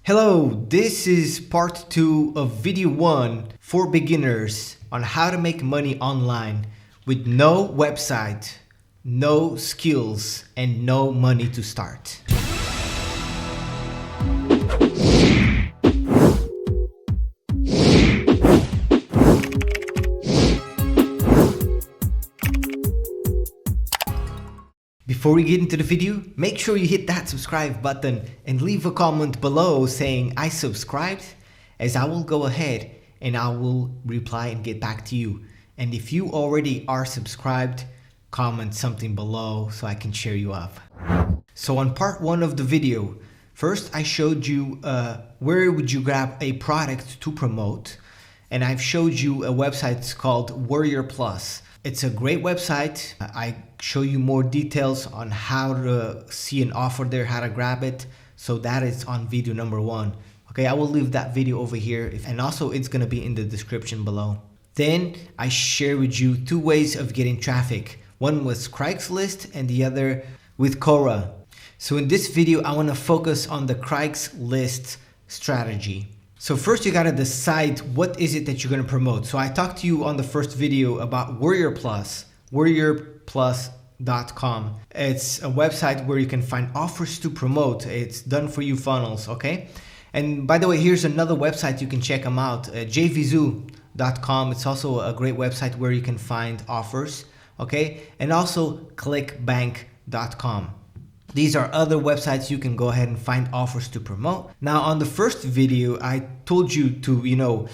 Hello, this is part 2 of video 1 for beginners on how to make money online with no website, no skills, and no money to start. Before we get into the video, make sure you hit that subscribe button and leave a comment below saying I subscribed, as I will go ahead and I will reply and get back to you. And if you already are subscribed, comment something below so I can cheer you up. So on part 1 of the video, first I showed you where would you grab a product to promote, and I've showed you a website called Warrior Plus. It's a great website. I show you more details on how to see an offer there, how to grab it. So that is on video number 1. Okay, I will leave that video over here, and also it's gonna be in the description below. Then I share with you 2 ways of getting traffic. One was Craigslist and the other with Quora. So in this video, I wanna focus on the Craigslist strategy. So first you gotta decide what is it that you're gonna promote. So I talked to you on the first video about Warrior Plus, warriorplus.com. It's a website where you can find offers to promote. It's done for you funnels, okay? And by the way, here's another website you can check them out, jvzoo.com. It's also a great website where you can find offers, okay? And also clickbank.com. These are other websites you can go ahead and find offers to promote. Now on the first video, I told you to, to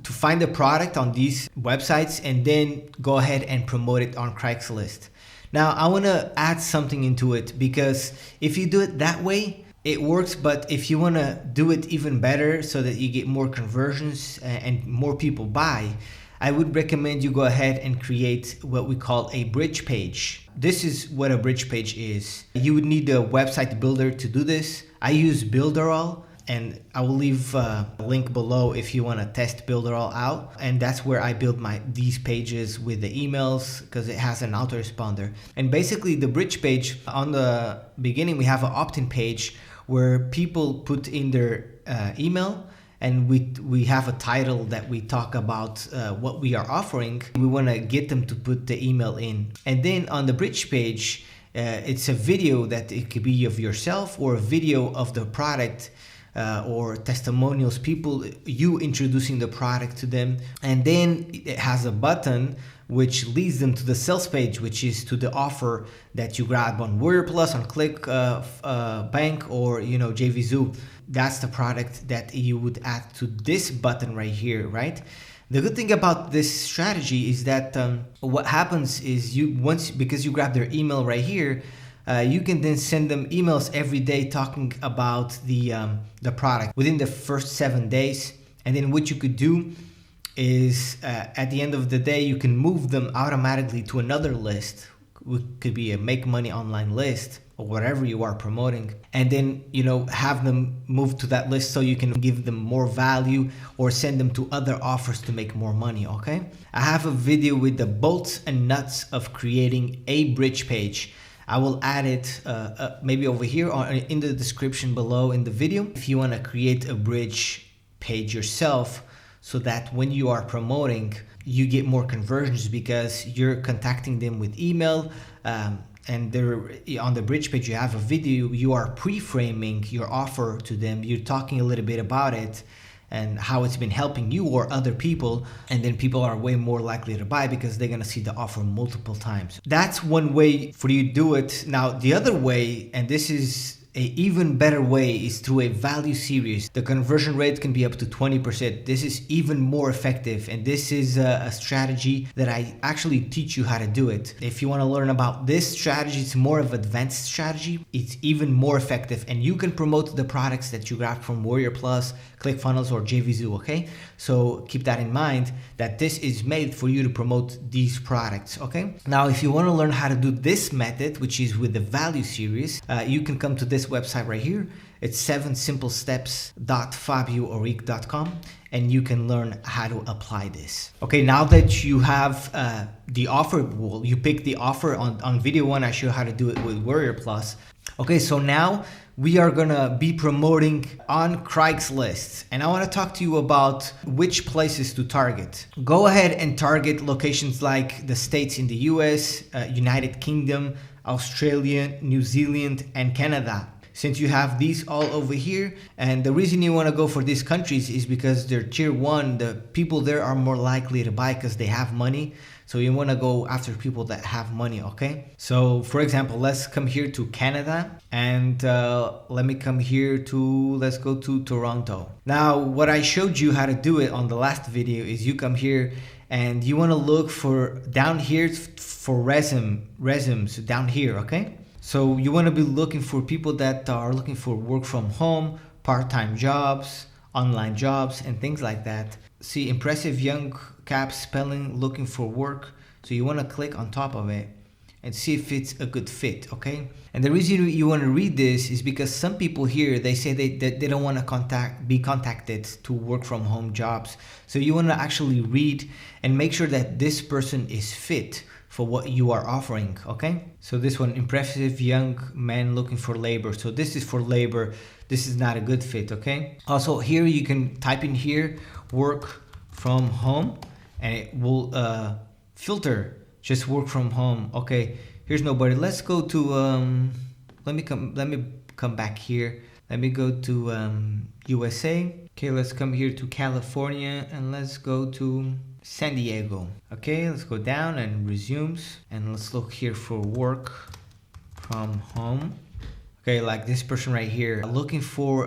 find a product on these websites and then go ahead and promote it on Craigslist. Now I wanna add something into it, because if you do it that way, it works, but if you wanna do it even better so that you get more conversions and more people buy, I would recommend you go ahead and create what we call a bridge page. This is what a bridge page is. You would need a website builder to do this. I use Builderall, and I will leave a link below if you want to test Builderall out. And that's where I build these pages with the emails, because it has an autoresponder. And basically the bridge page, on the beginning we have an opt-in page where people put in their email, and we have a title that we talk about what we are offering. We want to get them to put the email in. And then on the bridge page, it's a video that it could be of yourself or a video of the product or testimonials, people, you introducing the product to them. And then it has a button which leads them to the sales page, which is to the offer that you grab on Warrior Plus, on Clickbank, or JVZoo. That's the product that you would add to this button right here, right? The good thing about this strategy is that what happens is because you grab their email right here, you can then send them emails every day talking about the product within the first 7 days. And then what you could do is at the end of the day, you can move them automatically to another list. It could be a make money online list or whatever you are promoting, and then have them move to that list so you can give them more value or send them to other offers to make more money. Okay, I have a video with the bolts and nuts of creating a bridge page. I will add it maybe over here or in the description below in the video if you want to create a bridge page yourself, so that when you are promoting, you get more conversions because you're contacting them with email. And on the bridge page, you have a video, you are pre-framing your offer to them. You're talking a little bit about it and how it's been helping you or other people. And then people are way more likely to buy because they're going to see the offer multiple times. That's one way for you to do it. Now, the other way, and this is an even better way, is through a value series. The conversion rate can be up to 20%. This is even more effective, and this is a strategy that I actually teach you how to do it. If you want to learn about this strategy, it's more of an advanced strategy. It's even more effective, and you can promote the products that you grab from Warrior Plus, ClickFunnels, or JVZoo, okay? So keep that in mind, that this is made for you to promote these products, okay? Now, if you want to learn how to do this method, which is with the value series, you can come to this website right here. It's 7simplesteps.fabiourique.com, and you can learn how to apply this. Okay, now that you have the offer, well, you pick the offer on video 1, I show how to do it with Warrior Plus. Okay, so now we are gonna be promoting on Craigslist, and I want to talk to you about which places to target. Go ahead and target locations like the states in the US, United Kingdom, Australia, New Zealand, and Canada. Since you have these all over here, and the reason you want to go for these countries is because they're tier 1, the people there are more likely to buy because they have money. So you want to go after people that have money, okay? So for example, let's come here to Canada, and let me come here to, let's go to Toronto. Now, what I showed you how to do it on the last video is you come here and you want to look for down here for resumes down here, okay? So you want to be looking for people that are looking for work from home, part-time jobs, online jobs, and things like that. See, impressive young cap spelling, looking for work. So you want to click on top of it and see if it's a good fit, okay? And the reason you want to read this is because some people here, they say that they don't want to be contacted to work from home jobs. So you want to actually read and make sure that this person is fit for what you are offering, okay? So this one, impressive young man looking for labor. So this is for labor. This is not a good fit, okay? Also here you can type in here, work from home, and it will filter just work from home. Okay, here's nobody. Let's go to, let me come back here. Let me go to USA. Okay, let's come here to California, and let's go to San Diego. Okay, let's go down and resumes, and let's look here for work from home. Okay, like this person right here, looking for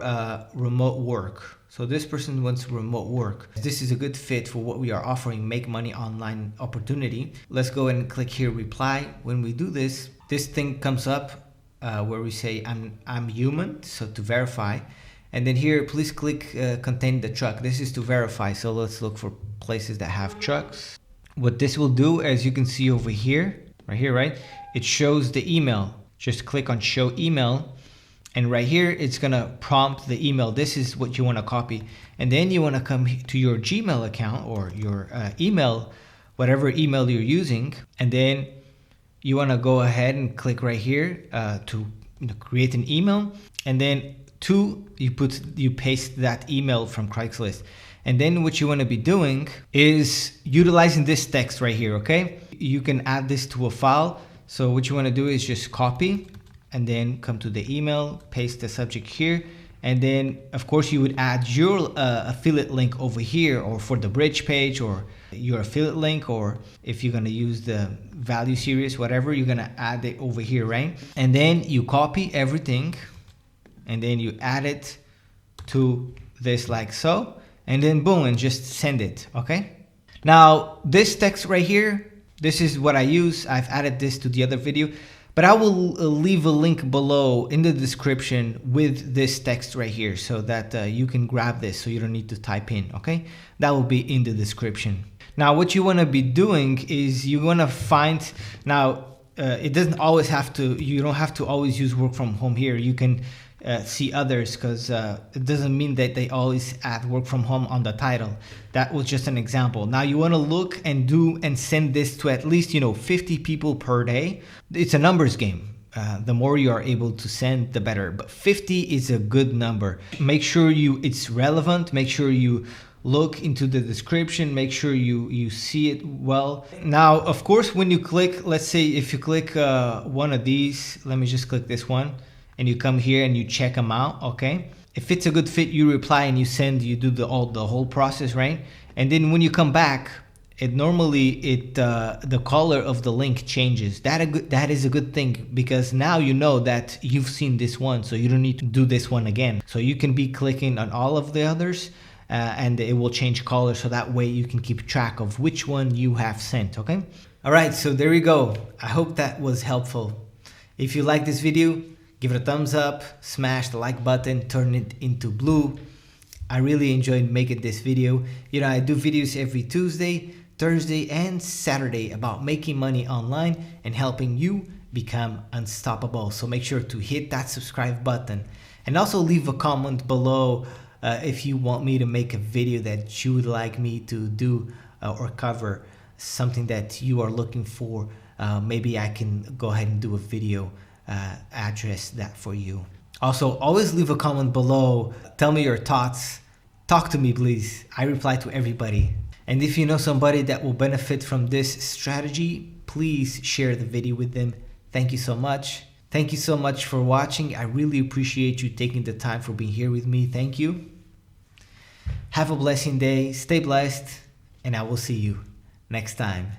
remote work. So this person wants remote work. This is a good fit for what we are offering, make money online opportunity. Let's go and click here, reply. When we do this, this thing comes up where we say I'm human, so to verify. And then here, please click contain the truck. This is to verify. So let's look for places that have trucks. What this will do, as you can see over here, right? It shows the email. Just click on show email. And right here, it's gonna prompt the email. This is what you wanna copy. And then you wanna come to your Gmail account or your email, whatever email you're using. And then you wanna go ahead and click right here to create an email. And then you paste that email from Craigslist. And then what you want to be doing is utilizing this text right here, okay? You can add this to a file. So what you want to do is just copy and then come to the email, paste the subject here. And then of course you would add your affiliate link over here, or for the bridge page, or your affiliate link, or if you're going to use the value series, whatever, you're going to add it over here, right? And then you copy everything, and then you add it to this like so, and then boom, and just send it, okay? Now this text right here, this is what I use. I've added this to the other video, but I will leave a link below in the description with this text right here, so that you can grab this, so you don't need to type in, okay? That will be in the description. Now what you want to be doing is you want to find, now it doesn't always have to, you don't have to always use work from home here. You can see others, because it doesn't mean that they always add work from home on the title. That was just an example. Now you want to look and do and send this to at least 50 people per day. It's a numbers game. The more you are able to send, the better, but 50 is a good number. Make sure it's relevant. Make sure you look into the description, make sure you see it well. Now of course, when you click, let's say if you click one of these, let me just click this one, and you come here and you check them out, okay? If it's a good fit, you reply and you send, you do the whole process, right? And then when you come back, the color of the link changes. That is a good thing, because now you know that you've seen this one, so you don't need to do this one again. So you can be clicking on all of the others, and it will change color, so that way you can keep track of which one you have sent, okay? All right, so there you go. I hope that was helpful. If you like this video, give it a thumbs up, smash the like button, turn it into blue. I really enjoyed making this video. I do videos every Tuesday, Thursday, and Saturday about making money online and helping you become unstoppable. So make sure to hit that subscribe button, and also leave a comment below if you want me to make a video that you would like me to do or cover, something that you are looking for. Maybe I can go ahead and do a video address that for you. Also, always leave a comment below. Tell me your thoughts. Talk to me, please. I reply to everybody. And if you know somebody that will benefit from this strategy, please share the video with them. Thank you so much. Thank you so much for watching. I really appreciate you taking the time for being here with me. Thank you. Have a blessing day. Stay blessed. And I will see you next time.